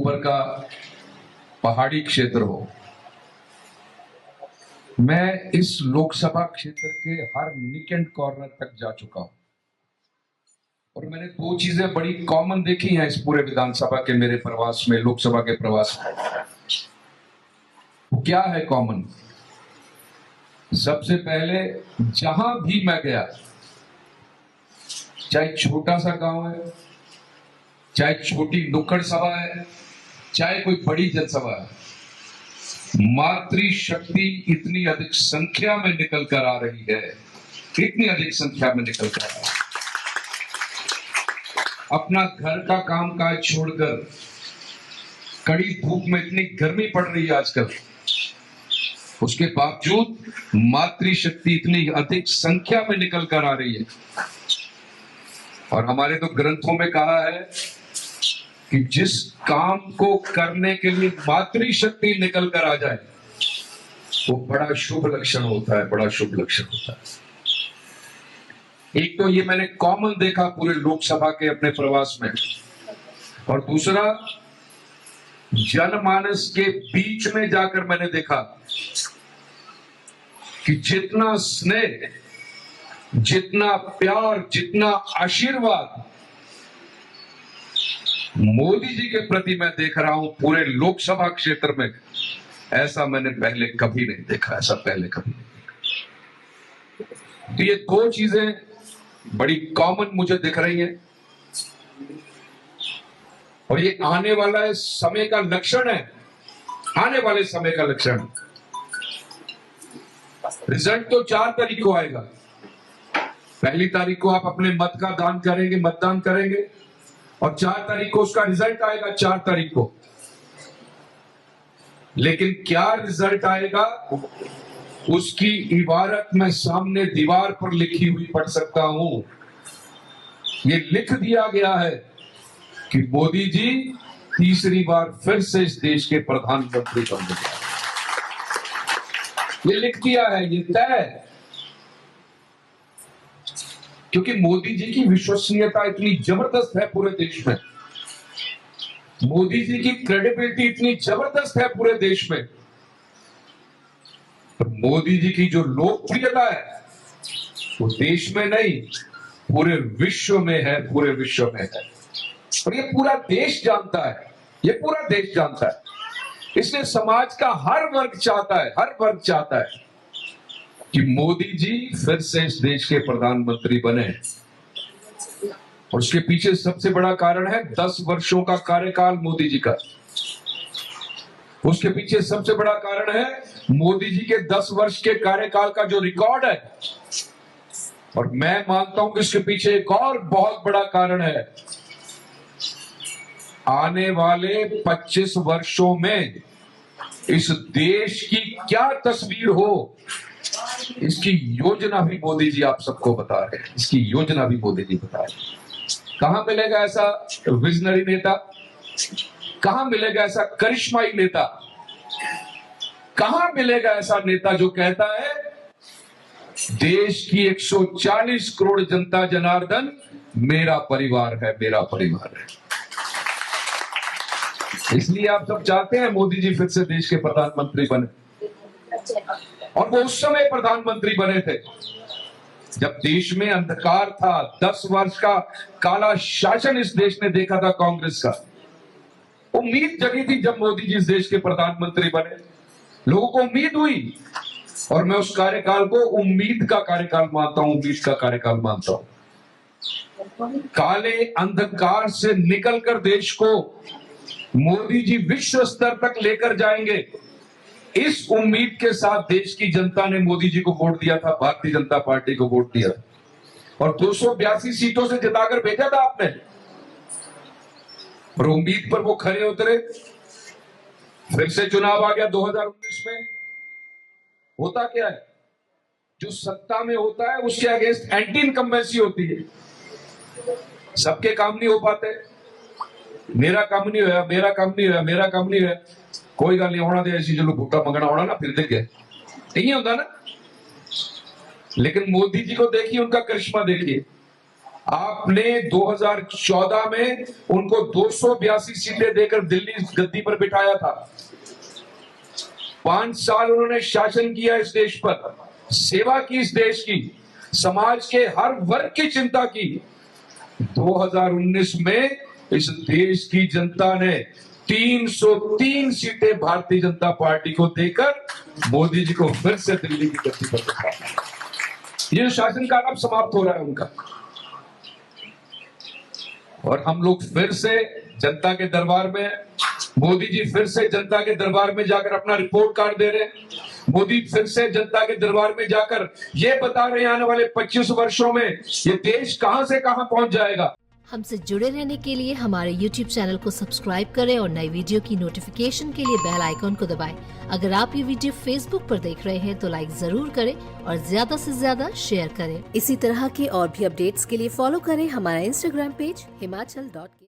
ऊपर का पहाड़ी क्षेत्र हो। मैं इस लोकसभा क्षेत्र के हर निक एंड कॉर्नर तक जा चुका हूं और मैंने दो चीजें बड़ी कॉमन देखी हैं इस पूरे विधानसभा के मेरे प्रवास में, लोकसभा के प्रवास में। क्या है कॉमन? सबसे पहले जहां भी मैं गया, चाहे छोटा सा गांव है, चाहे छोटी नुक्कड़ सभा है, चाहे कोई बड़ी जनसभा है, मातृशक्ति इतनी अधिक संख्या में निकल कर आ रही है, इतनी अधिक संख्या में निकल कर आ रही है। अपना घर का कामकाज छोड़कर, कड़ी धूप में इतनी गर्मी पड़ रही है आजकल, उसके बावजूद मातृशक्ति इतनी अधिक संख्या में निकल कर आ रही है। और हमारे तो ग्रंथों में कहा है कि जिस काम को करने के लिए मातृशक्ति निकल कर आ जाए वो बड़ा शुभ लक्षण होता है, बड़ा शुभ लक्षण होता है। एक तो ये मैंने कॉमन देखा पूरे लोकसभा के अपने प्रवास में, और दूसरा जनमानस के बीच में जाकर मैंने देखा कि जितना स्नेह, जितना प्यार, जितना आशीर्वाद मोदी जी के प्रति मैं देख रहा हूं पूरे लोकसभा क्षेत्र में, ऐसा मैंने पहले कभी नहीं देखा, ऐसा पहले कभी नहीं देखा। तो ये दो चीजें बड़ी कॉमन मुझे दिख रही हैं और ये आने वाला समय का लक्षण है, आने वाले समय का लक्षण। रिजल्ट तो 4 तारीख को आएगा। पहली तारीख को आप अपने मत का दान करेंगे, मतदान करेंगे, और 4 तारीख को उसका रिजल्ट आएगा, 4 तारीख को। लेकिन क्या रिजल्ट आएगा उसकी इबारत मैं सामने दीवार पर लिखी हुई पढ़ सकता हूं। ये लिख दिया गया है कि मोदी जी तीसरी बार फिर से इस देश के प्रधानमंत्री बन गए। ये लिख दिया है, ये तय है। क्योंकि मोदी जी की विश्वसनीयता इतनी जबरदस्त है पूरे देश में, मोदी जी की क्रेडिबिलिटी इतनी जबरदस्त है पूरे देश में, तो मोदी जी की जो लोकप्रियता है वो देश में नहीं पूरे विश्व में है, पूरे विश्व में है। और ये पूरा देश जानता है, ये पूरा देश जानता है। इसलिए समाज का हर वर्ग चाहता है, हर वर्ग चाहता है कि मोदी जी फिर से इस देश के प्रधानमंत्री बने। और उसके पीछे सबसे बड़ा कारण है 10 वर्षों का कार्यकाल मोदी जी का। उसके पीछे सबसे बड़ा कारण है मोदी जी के 10 वर्ष के कार्यकाल का जो रिकॉर्ड है। और मैं मानता हूं कि इसके पीछे एक और बहुत बड़ा कारण है, आने वाले 25 वर्षों में इस देश की क्या तस्वीर हो, इसकी योजना भी मोदी जी आप सबको बता रहे हैं, इसकी योजना भी मोदी जी बता रहे हैं। कहां मिलेगा ऐसा विजनरी नेता, कहां मिलेगा ऐसा करिश्माई नेता, कहां मिलेगा ऐसा नेता जो कहता है देश की 140 करोड़ जनता जनार्दन मेरा परिवार है, मेरा परिवार है। इसलिए आप सब चाहते हैं मोदी जी फिर से देश के प्रधानमंत्री बने। और वो उस समय प्रधानमंत्री बने थे जब देश में अंधकार था, 10 वर्ष का काला शासन इस देश ने देखा था कांग्रेस का। उम्मीद जगी थी जब मोदी जी इस देश के प्रधानमंत्री बने, लोगों को उम्मीद हुई, और मैं उस कार्यकाल को उम्मीद का कार्यकाल मानता हूं, उम्मीद का कार्यकाल मानता हूं। काले अंधकार से निकलकर देश को मोदी जी विश्व स्तर तक लेकर जाएंगे, इस उम्मीद के साथ देश की जनता ने मोदी जी को वोट दिया था, भारतीय जनता पार्टी को वोट दिया, और 282 सीटों से जिताकर भेजा था आपने। और उम्मीद पर वो खरे उतरे। फिर से चुनाव आ गया 2019 में। होता क्या है, जो सत्ता में होता है उसके अगेंस्ट एंटी इनकम्बेंसी होती है। सबके काम नहीं हो पाते, मेरा काम नहीं होया, मेरा काम नहीं होया, मेरा काम नहीं होया, कोई गल नहीं होना दे, ऐसी जो भुट्टा मंगना होना ना, फिर देख गए, नहीं होता ना। लेकिन मोदी जी को देखिए, उनका करिश्मा देखिए, आपने 2014 में उनको 282 सीटें देकर दिल्ली गद्दी पर बिठाया था। 5 साल उन्होंने शासन किया इस देश पर, सेवा की इस देश की, समाज के हर वर्ग की चिंता की। 2019 में इस देश की जनता ने 303 सीटें भारतीय जनता पार्टी को देकर मोदी जी को फिर से दिल्ली की गद्दी पर बिठाया। ये शासनकाल अब समाप्त हो रहा है उनका, और हम लोग फिर से जनता के दरबार में, मोदी जी फिर से जनता के दरबार में जाकर अपना रिपोर्ट कार्ड दे रहे हैं। मोदी फिर से जनता के दरबार में जाकर ये बता रहे हैं आने वाले 25 वर्षों में ये देश कहां से कहां पहुंच जाएगा। हमसे जुड़े रहने के लिए हमारे YouTube चैनल को सब्सक्राइब करें और नई वीडियो की नोटिफिकेशन के लिए बेल आइकॉन को दबाएं। अगर आप ये वीडियो Facebook पर देख रहे हैं तो लाइक जरूर करें और ज्यादा से ज्यादा शेयर करें। इसी तरह के और भी अपडेट्स के लिए फॉलो करें हमारा Instagram पेज himachal.ke।